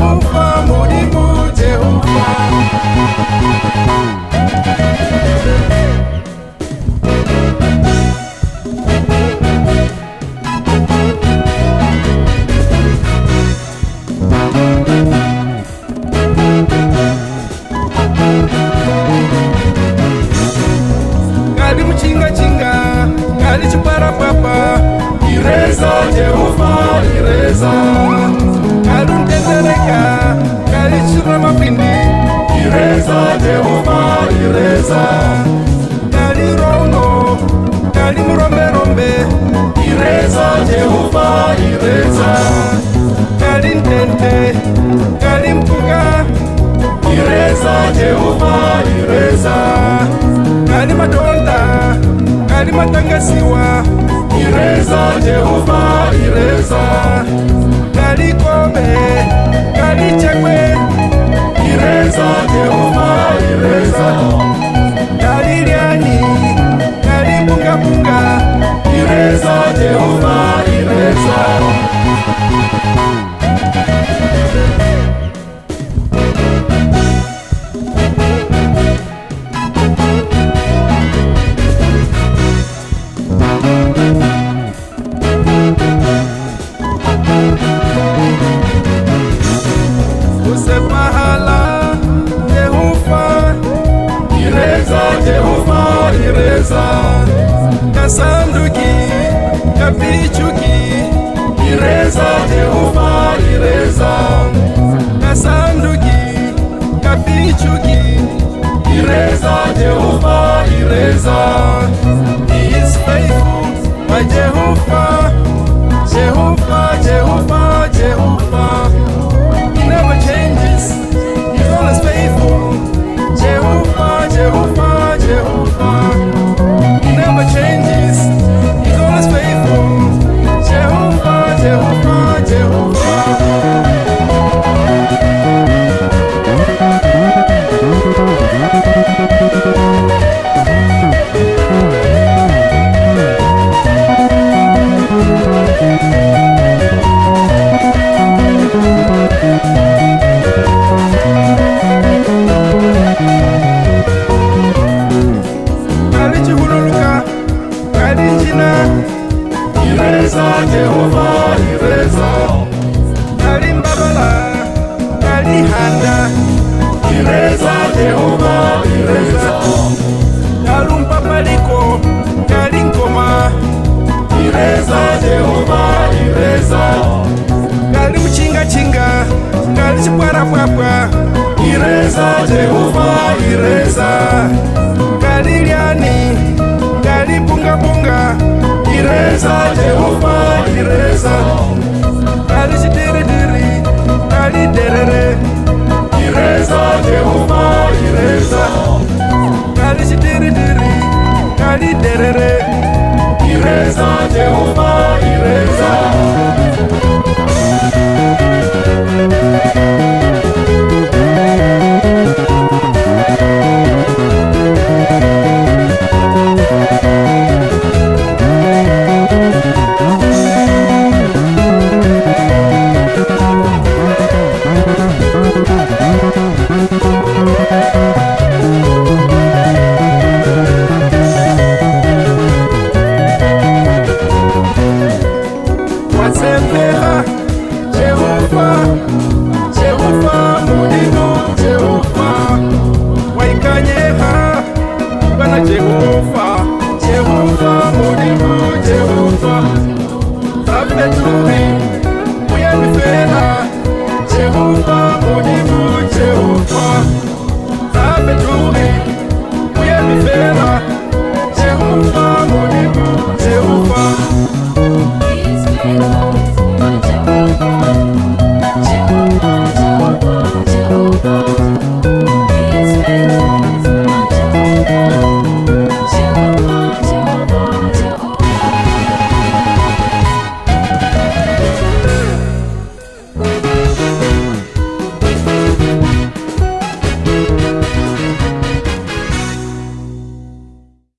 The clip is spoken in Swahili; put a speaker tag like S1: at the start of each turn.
S1: Jehova mudimu Jehova. Kali mchinga chinga, kali chupara papa, ireza Jehova ireza. Kali mtendereka, kali chura mapindi, ireza Jehova ireza. Kali rongo, kali mrombe rombe, ireza Jehova ireza. Kali ntente, kali mpuga, ireza Jehova ireza. Kali madonda, kali matangasiwa, ireza Jehova ireza. Kali kobe, kali chekwe, ireza Jehova ireza. Kali liani, kali bunga bunga, ireza Jehova ireza. Usepahala Jehova ireza Jehova ireza. Kasanduki kapichuki ireza Jehova ireza. Kasanduki kapichuki ireza Jehova ireza. He is faithful, my Jehovah, Jehovah, Jehovah, Jehovah. He never changes, he's always faithful. Jehovah, Jehovah, Jehovah. He never changes, he's always faithful. Jehovah, Jehovah, Jehovah. Kali chihululuka, kali njina, ireza Jehova ireza. Kali mbabala, kali handa, ireza Jehova ireza. Kali mpapaliko, kali ngoma, ireza Jehova ireza. Kali mchinga chinga, kali chipwara pwapwa, ireza Jehova ireza. Kali liani, kali bunga bunga, ireza Jehova ireza. Kali chidiridiri, kali derere, ireza Jehova ireza. Kali chidiridiri, kali derere.